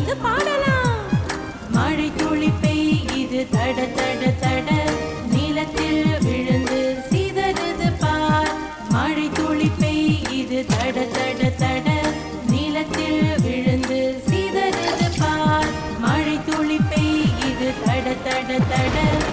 சேர்ந்து பாடலாம். மழை துளி பெய்யுது தட தட தட, நிலத்தில் விழுந்து சிதறுது பார். மழை துளி பெய்யுது தட தட தட, நிலத்தில் விழுந்து சிதறுது பார். மழை துளி பெய்யுது தட தட தட.